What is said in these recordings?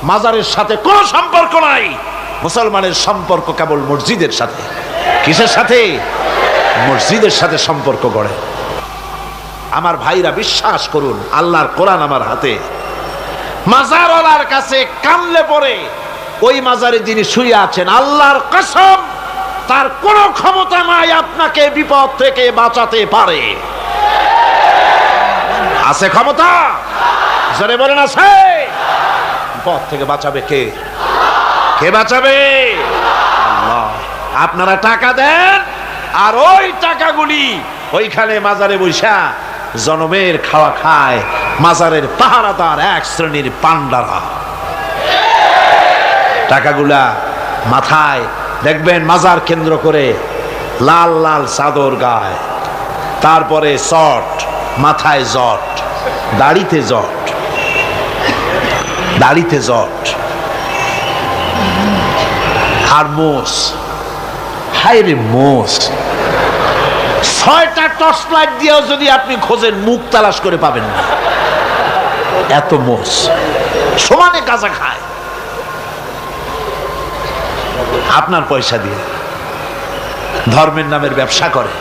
মাজারের সাথে কোনো সম্পর্ক নাই। মুসলমানের সম্পর্ক কেবল মসজিদের সাথে। কিসের সাথে? মসজিদের সাথে সম্পর্ক গড়ে। আমার ভাইরা বিশ্বাস করুন, আল্লাহর কোরআন আমার হাতে। মাজারওয়ালার কাছে কানলে পরে ওই মাজারে যিনি শুয়ে আছেন, আল্লাহর কসম তার কোনো ক্ষমতা নাই আপনাকে বিপদ থেকে বাঁচাতে পারে। আছে ক্ষমতা? জোরে বলেন আছে। বিপদ থেকে বাঁচাবে কে? কে বাঁচাবে? আল্লাহ। আপনারা টাকা দেন আর ওই টাকাগুলি ওইখানে মাজারে বৈশা জনমের খাওয়া খায় মাজারের পাহারাদার এক শ্রেণীর পান্ডারা। টাকাগুলা মাথায় দেখবেন মাজার কেন্দ্র করে লাল লাল চাদর গায়, তারপরে চট, মাথায় জট, দাড়িতে জট, দাড়িতে জট আর মোষ। হায় রে মোষ! 6টা টর্চ লাইট দিয়েও যদি আপনি খোঁজেন মুখ তালাশ করে পাবেন না, এত মোষ সমানে গাঁজা খায় আপনার পয়সা দিয়ে। ধর্মের নামের ব্যবসা করে।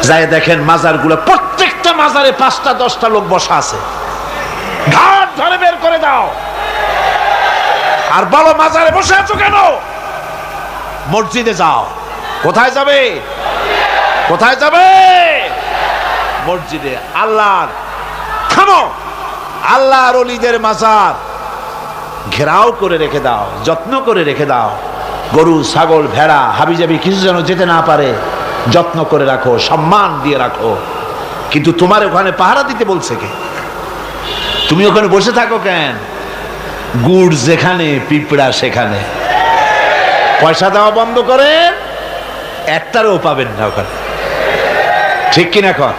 যাই দেখেন মাজারগুলো, প্রত্যেকটা মাজারে 5টা 10টা লোক বসা আছে। ঘাট ধরে বের করে দাও আর বলো, মাজারে বসে আছো কেন? মসজিদে যাও। কোথায় যাবে? কোথায় যাবে? মসজিদে। আল্লাহর থামো, আল্লাহর ওলিদের মাজার ঘেরাও করে রেখে দাও, যত্ন করে রেখে দাও। গরু, ছাগল, ভেড়া, হাবিজাবি কিছু যেন যেতে না পারে, যত্ন করে রাখো, সম্মান দিয়ে রাখো। কিন্তু তোমার ওখানে পাহারা দিতে বলছে কে? তুমি ওখানে বসে থাকো কেন? গুড় যেখানে পিঁপড়া সেখানে। পয়সা দেওয়া বন্ধ করেন, একটারও পাবেন না ওখানে। ঠিক কিনা কর?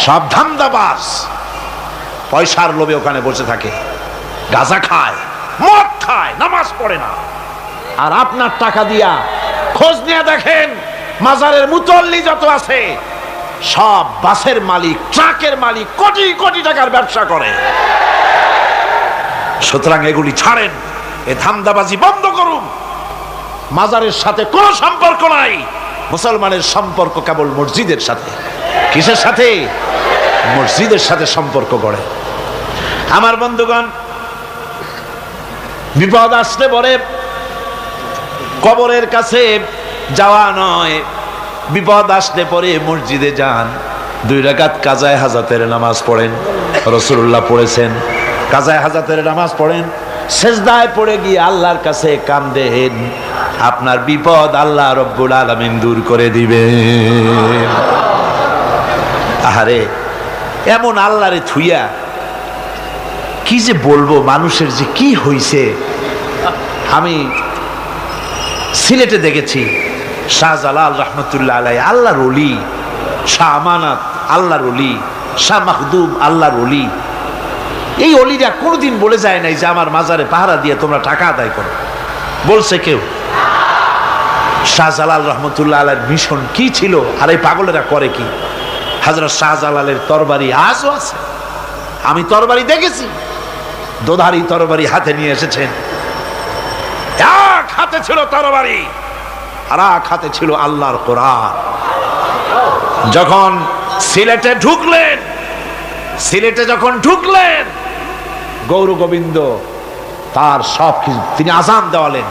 সব ধান্দাবাজ পয়সার লোভে ওখানে বসে থাকে, গাঁজা খায়, মদ খায়, নামাজ পড়ে না। আর আপনার টাকা দিয়া খোঁজ নিয়ে দেখেন মাজারের মুতল্লি যত আছে সব বাসের মালিক, ট্রাকের মালিক, কোটি কোটি টাকার ব্যবসা করে। সুতরাং এগুলি ছাড়েন, এ ধান্দাবাজি বন্ধ করুন। মাজারের সাথে কোনো সম্পর্ক নাই। মুসলমানের সম্পর্ক কেবল মসজিদের সাথে। কিসের সাথে? মসজিদের সাথে সম্পর্ক গড়ে। আমার বন্ধুগণ, বিপদ আসলে পরে কবরের কাছে যাওয়া নয়, বিপদ আসলে পরে মসজিদে যান, 2 রাকাত কাজায়ে হাজাতের নামাজ পড়েন। রাসূলুল্লাহ পড়েছেন, কাজায়ে হাজাতের নামাজ পড়েন, সেজদায় পড়ে গিয়ে আল্লাহর কাছে কান্দেন, আপনার বিপদ আল্লাহ রব্বুল আলামিন দূর করে দিবেন। আহারে, এমন আল্লাহরে থুইয়া কি যে বলবো, মানুষের যে কি হইছে। আমি সিলেটে দেখেছি শাহজালাল রহমতুল্লাহ আলাই, আল্লাহর ওলি, শাহ আমানত আল্লাহর ওলি, শাহ মাখদুম আল্লাহর ওলি। এই ওলিরা কোনোদিন বলে যায় নাই যে আমার মাজারে পাহারা দিয়ে তোমরা টাকা আদায় করো। বলছে কেউ? শাহজালাল রহমতুল্লাহ আলাইয়ের মিশন কি ছিল আর এই পাগলেরা করে কি? হযরত শাহজালালের তরবারি আজও আছে। আমি তরবারি দেখেছি, দোধারি তরবারি হাতে নিয়ে এসেছেন। এক হাতে ছিল তরবারি আর এক হাতে ছিল আল্লাহর কোরআন। যখন সিলেটে ঢুকলেন, সিলেটে যখন ঢুকলেন, গৌর গোবিন্দ তার সব কিছু তিনি আজান দেওয়ালেন।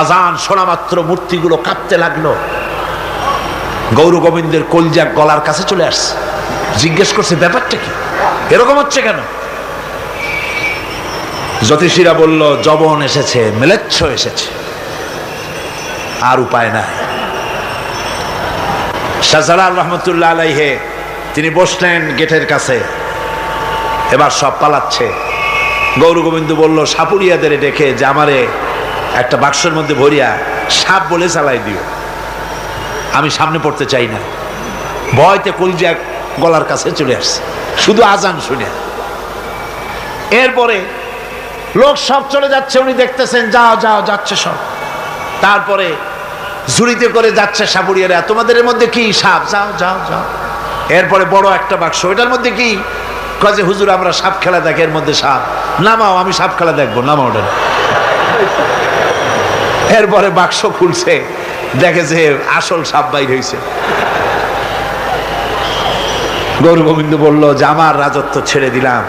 আজান শোনা মাত্র মূর্তিগুলো কাঁপতে লাগলো। গৌর গোবিন্দের কলজা গলার কাছে চলে আসছে, জিজ্ঞেস করছে ব্যাপারটা কি, এরকম হচ্ছে কেন? জ্যোতিষীরা বলল যবন এসেছে, মেলেচ্ছ এসেছে, আর উপায় নাই। শাহজালাল রহমতুল্লাহ আলাইহে তিনি বসলেন গেটের কাছে। এবার সব পালাচ্ছে। গৌর গোবিন্দ বলল সাপুরিয়াদের ডেকে যে আমারে একটা বাক্সের মধ্যে ভরিয়া সাপ বলে চালাই দিও, আমি সামনে পড়তে চাই না। ভয়তে কলজা গলার কাছে চলে আসছে শুধু আজান শুনে। এরপরে লোক সব চলে যাচ্ছে, উনি দেখতেছেন যাও যাও যাচ্ছে সব। তারপরে ঝুড়িতে করে যাচ্ছে সাপুরিয়ারা, তোমাদের মধ্যে কি সাপ, যাও যাও যাও। এরপরে বড় একটা বাক্স, ওইটার মধ্যে কি, কয় যে হুজুর আমরা সাপ খেলা দেখি, এর মধ্যে সাপ। নামাও, আমি সাপ খেলা দেখবো, নামাও ওটা। এরপরে বাক্স খুলছে, দেখে যে আসল সাপ বাইর হয়েছে। গৌর গোবিন্দ বলল যে আমার রাজত্ব ছেড়ে দিলাম,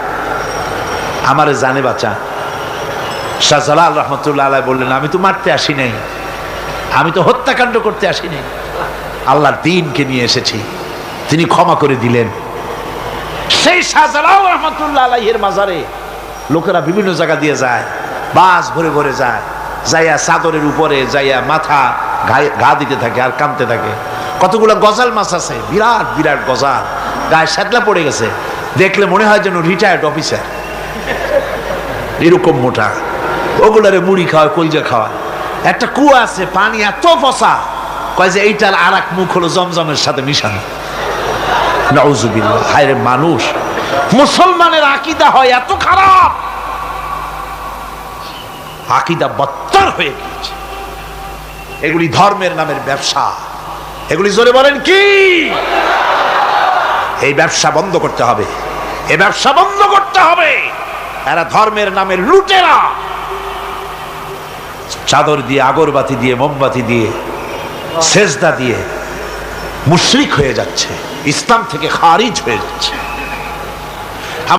আমারে জানে বাঁচা। শাহ জালাল রহমতুল্লাহ আলাইহি বললেন আমি তো মারতে আসি নাই, আমি তো হত্যাকাণ্ড করতে আসি নাই, আল্লাহর দ্বীনকে নিয়ে এসেছি। তিনি ক্ষমা করে দিলেন। সেই শাহ জালাল রহমতুল্লাহ আলাইহির মাজারে লোকেরা বিভিন্ন জায়গা দিয়ে যায়, বাস ভরে ভরে যায়, যাইয়া চাদরের উপরে যাইয়া মাথা ঘা দিতে থাকে আর কাঁদতে থাকে। কতগুলো গজাল মাছ আছে, বিরাট বিরাট গজাল, গায়ে শ্যাতলা পড়ে গেছে, দেখলে মনে হয় যেন রিটায়ার্ড অফিসার, এরকম মোটা। ওগুলারে মুড়ি খাওয়ায়, কলজা খাওয়ায়। একটা কুয়া আছে, পানি এত পচা, কয় যে এইটার আর এক মুখ হলো জমজমের সাথে মিশানো। নাউজুবিল্লাহ। হায়রে মানুষ, মুসলমানের আকীদা হয় এত খারাপ, আকীদা বত্তর হয়ে গিয়েছে। এগুলি ধর্মের নামের ব্যবসা, এগুলি জোরে বলেন কি? এই ব্যবসা বন্ধ করতে হবে, এই ব্যবসা বন্ধ করতে হবে। এরা ধর্মের নামের লুটেরা, চাদর দিয়ে, আগরবাতি দিয়ে, মোমবাতি দিয়ে, সেজদা দিয়ে মুশরিক হয়ে যাচ্ছে, ইসলাম থেকে খারিজ হয়ে যাচ্ছে।